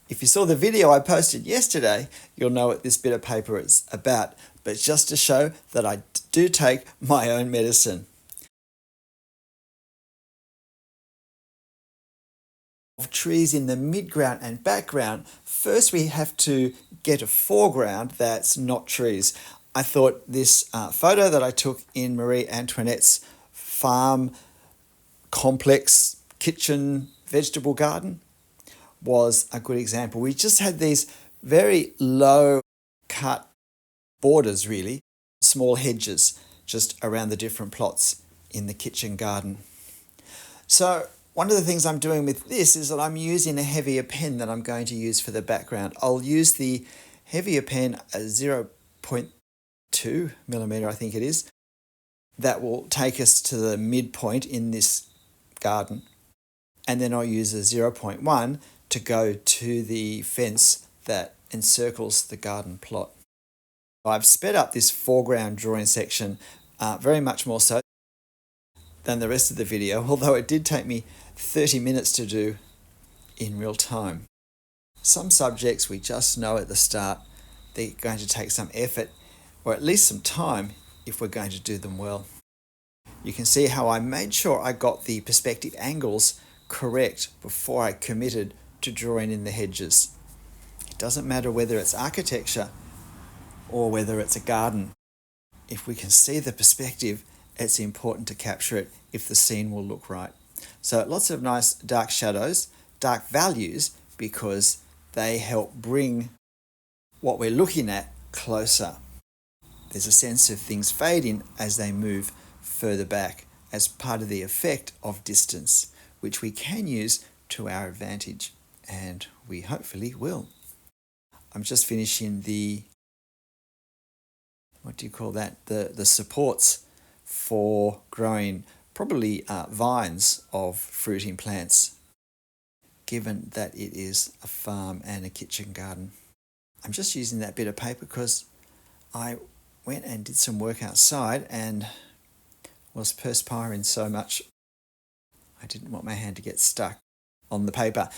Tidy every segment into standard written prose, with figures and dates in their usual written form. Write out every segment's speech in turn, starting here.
If you saw the video I posted yesterday, you'll know what this bit of paper is about, but it's just to show that I do take my own medicine. Of trees in the midground and background, first we have to get a foreground that's not trees. I thought this photo that I took in Marie Antoinette's farm complex kitchen vegetable garden was a good example. We just had these very low cut borders, really, small hedges just around the different plots in the kitchen garden. So one of the things I'm doing with this is that I'm using a heavier pen that I'm going to use for the background. I'll use the heavier pen, a 0.2 millimeter, I think it is. That will take us to the midpoint in this garden. And then I'll use a 0.1 to go to the fence that encircles the garden plot. I've sped up this foreground drawing section very much more so than the rest of the video, although it did take me 30 minutes to do in real time. Some subjects we just know at the start they're going to take some effort or at least some time if we're going to do them well. You can see how I made sure I got the perspective angles correct before I committed to drawing in the hedges. It doesn't matter whether it's architecture or whether it's a garden. If we can see the perspective, it's important to capture it if the scene will look right. So lots of nice dark shadows, dark values, because they help bring what we're looking at closer. There's a sense of things fading as they move further back as part of the effect of distance, which we can use to our advantage, and we hopefully will. I'm just finishing the, the supports for growing probably vines of fruiting plants, given that it is a farm and a kitchen garden. I'm just using that bit of paper because I went and did some work outside and was perspiring so much I didn't want my hand to get stuck on the paper.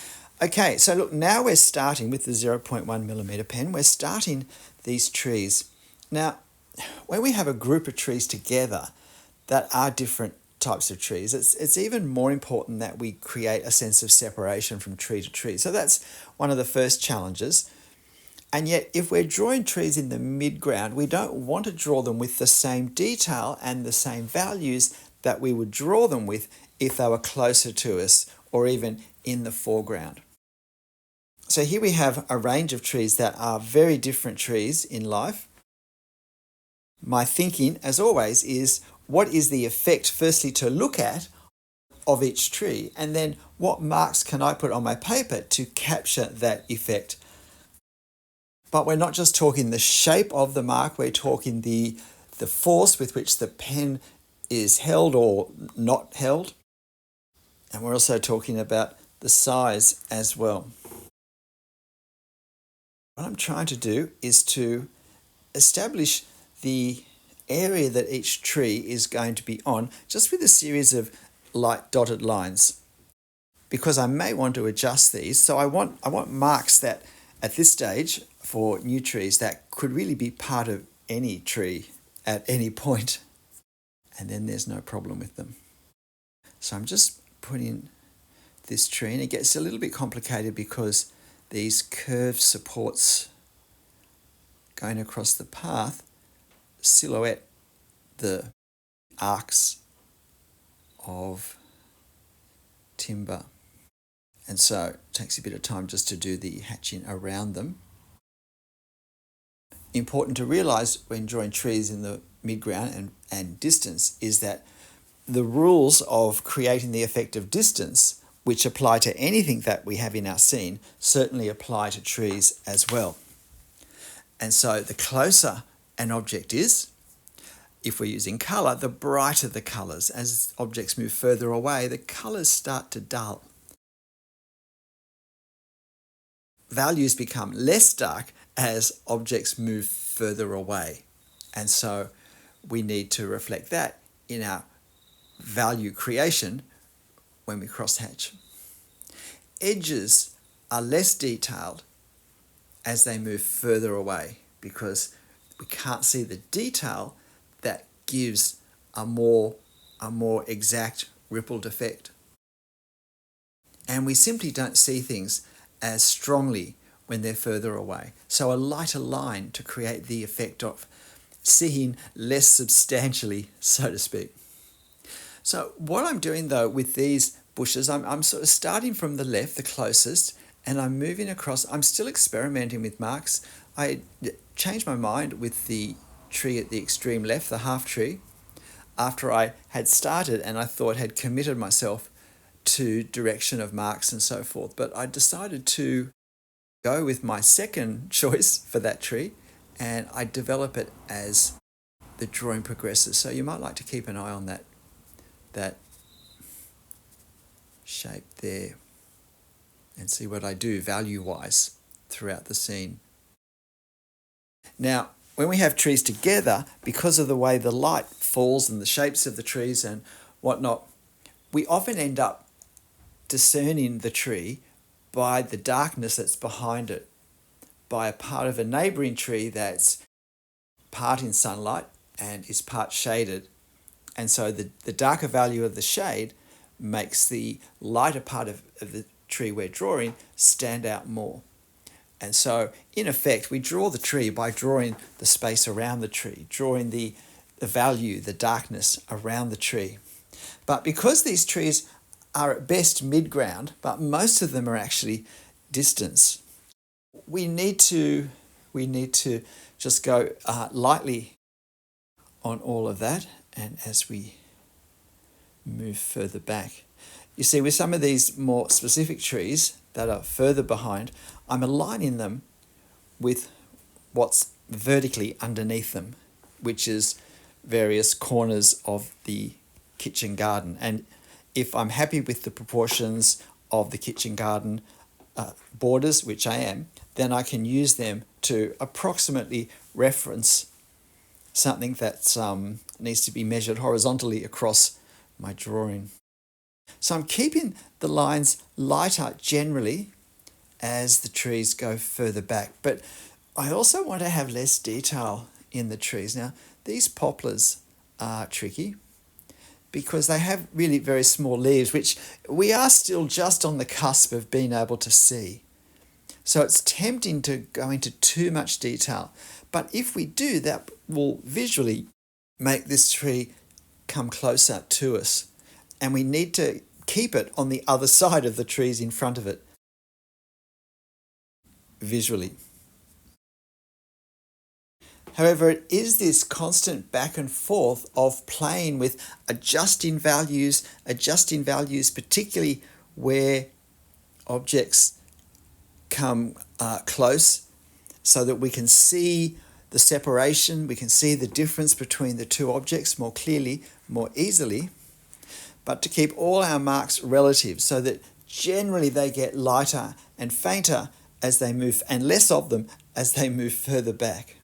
Okay, so look, now we're starting with the 0.1 millimeter pen. We're starting these trees. Now, when we have a group of trees together that are different types of trees, it's even more important that we create a sense of separation from tree to tree. So that's one of the first challenges. And yet, if we're drawing trees in the midground, we don't want to draw them with the same detail and the same values that we would draw them with if they were closer to us or even in the foreground. So here we have a range of trees that are very different trees in life. My thinking, as always, is what is the effect, firstly, to look at of each tree, and then what marks can I put on my paper to capture that effect? But we're not just talking the shape of the mark, we're talking the force with which the pen is held or not held. And we're also talking about the size as well. What I'm trying to do is to establish the area that each tree is going to be on just with a series of light dotted lines, because I may want to adjust these. So I want marks that at this stage for new trees that could really be part of any tree at any point, and then there's no problem with them. So I'm just putting this tree, and it gets a little bit complicated because these curved supports going across the path silhouette the arcs of timber. And so it takes a bit of time just to do the hatching around them. Important to realise when drawing trees in the midground and distance is that the rules of creating the effect of distance, which apply to anything that we have in our scene, certainly apply to trees as well. And so the closer an object is, if we're using colour, the brighter the colours. As objects move further away, the colours start to dull. Values become less dark as objects move further away. And so we need to reflect that in our value creation when we crosshatch. Edges are less detailed as they move further away, because we can't see the detail that gives a more exact rippled effect. And we simply don't see things as strongly when they're further away. So a lighter line to create the effect of seeing less substantially, so to speak. So what I'm doing though with these bushes, I'm sort of starting from the left, the closest, and I'm moving across. I'm still experimenting with marks. I changed my mind with the tree at the extreme left, the half tree, after I had started and I thought had committed myself to direction of marks and so forth. But I decided to go with my second choice for that tree, and I develop it as the drawing progresses. So you might like to keep an eye on that shape there and see what I do value-wise throughout the scene. Now, when we have trees together, because of the way the light falls and the shapes of the trees and whatnot, we often end up discerning the tree by the darkness that's behind it, by a part of a neighbouring tree that's part in sunlight and is part shaded. And so the darker value of the shade makes the lighter part of the tree we're drawing stand out more. And so, in effect, we draw the tree by drawing the space around the tree, drawing the value, the darkness around the tree. But because these trees are at best mid-ground, but most of them are actually distance, we need to just go lightly on all of that. And as we move further back, you see with some of these more specific trees that are further behind, I'm aligning them with what's vertically underneath them, which is various corners of the kitchen garden. And if I'm happy with the proportions of the kitchen garden borders, which I am, then I can use them to approximately reference something that needs to be measured horizontally across my drawing. So I'm keeping the lines lighter generally as the trees go further back, but I also want to have less detail in the trees. Now, these poplars are tricky because they have really very small leaves, which we are still just on the cusp of being able to see. So it's tempting to go into too much detail. But if we do, that will visually make this tree come closer to us. And we need to keep it on the other side of the trees in front of it visually. However, it is this constant back and forth of playing with adjusting values, particularly where objects come close, so that we can see the separation, we can see the difference between the two objects more clearly, more easily, but to keep all our marks relative so that generally they get lighter and fainter as they move, and less of them as they move further back.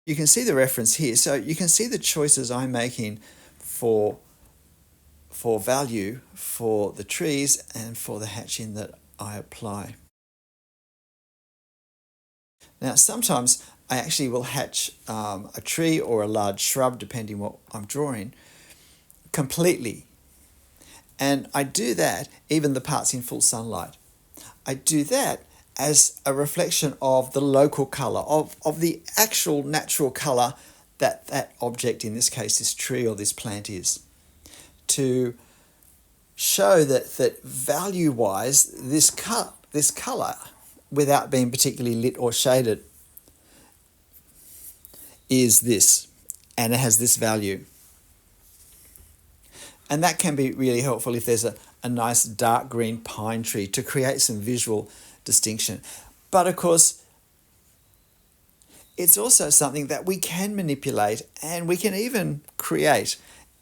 You can see the reference here, so you can see the choices I'm making for value for the trees and for the hatching that I apply. Now, sometimes I actually will hatch a tree or a large shrub, depending what I'm drawing, completely. And I do that, even the parts in full sunlight. I do that as a reflection of the local colour, of the actual natural colour that that object, in this case this tree or this plant, is. To show that value-wise, this colour, without being particularly lit or shaded, is this, and it has this value. And that can be really helpful if there's a nice dark green pine tree to create some visual distinction. But of course, it's also something that we can manipulate and we can even create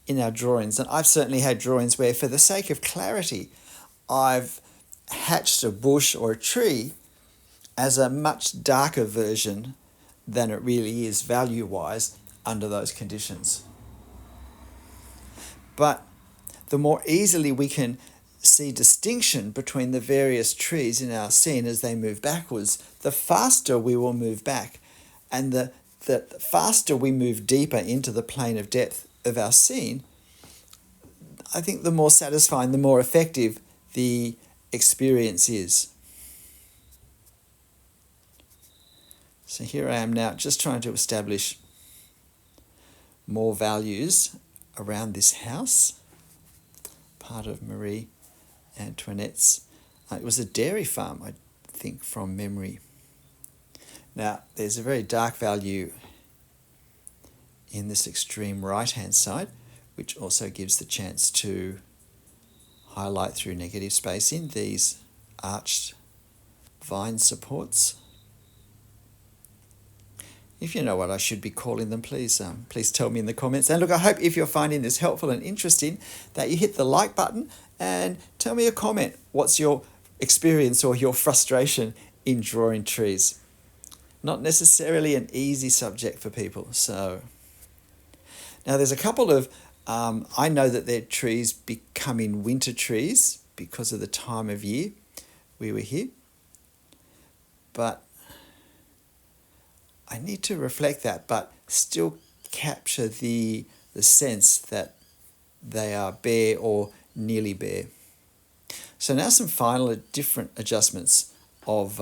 in our drawings. And I've certainly had drawings where, for the sake of clarity, I've hatched a bush or a tree as a much darker version than it really is value-wise under those conditions. But the more easily we can see distinction between the various trees in our scene as they move backwards, the faster we will move back. And the faster we move deeper into the plane of depth of our scene, I think the more satisfying, the more effective the experience is. So here I am now just trying to establish more values around this house, part of Marie Antoinette's. It was a dairy farm, I think, from memory. Now, there's a very dark value in this extreme right-hand side, which also gives the chance to highlight through negative spacing these arched vine supports. If you know what I should be calling them, please tell me in the comments. And look, I hope if you're finding this helpful and interesting that you hit the like button and tell me a comment. What's your experience or your frustration in drawing trees? Not necessarily an easy subject for people. So now there's a couple of, I know that they're trees becoming winter trees because of the time of year we were here. But I need to reflect that, but still capture the sense that they are bare or nearly bare. So now some final different adjustments of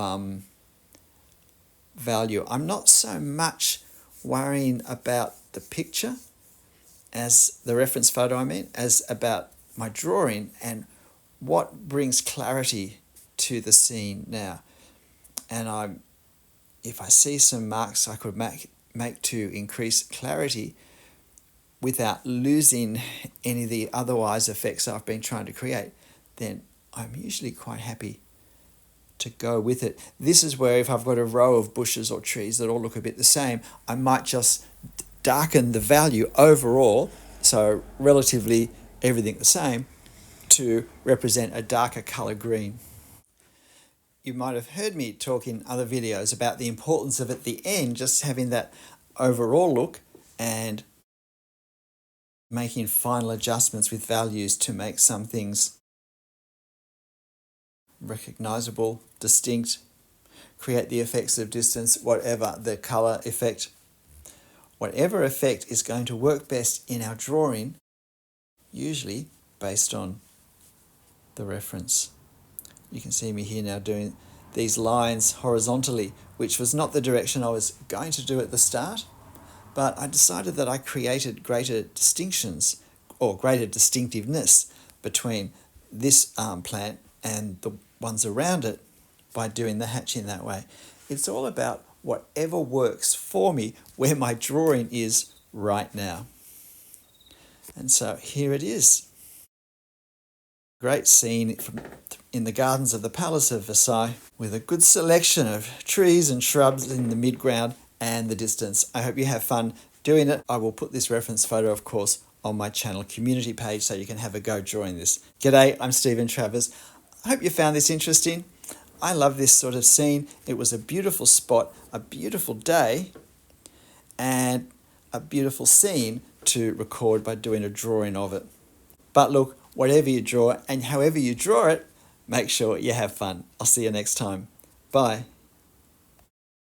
value. I'm not so much worrying about the picture as the reference photo, as about my drawing and what brings clarity to the scene now. And if I see some marks I could make to increase clarity without losing any of the otherwise effects I've been trying to create, then I'm usually quite happy to go with it. This is where if I've got a row of bushes or trees that all look a bit the same, I might just darken the value overall, so relatively everything the same, to represent a darker colour green. You might have heard me talk in other videos about the importance of at the end just having that overall look and making final adjustments with values to make some things recognizable, distinct, create the effects of distance, whatever the color effect. Whatever effect is going to work best in our drawing, usually based on the reference. You can see me here now doing these lines horizontally, which was not the direction I was going to do at the start, but I decided that I created greater distinctions or greater distinctiveness between this plant and the ones around it by doing the hatching that way. It's all about whatever works for me where my drawing is right now. And so here it is. Great scene in the gardens of the Palace of Versailles with a good selection of trees and shrubs in the midground and the distance. I hope you have fun doing it. I will put this reference photo, of course, on my channel community page so you can have a go drawing this. G'day, I'm Stephen Travers. I hope you found this interesting. I love this sort of scene. It was a beautiful spot, a beautiful day, and a beautiful scene to record by doing a drawing of it. But look, whatever you draw and however you draw it, make sure you have fun. I'll see you next time. Bye.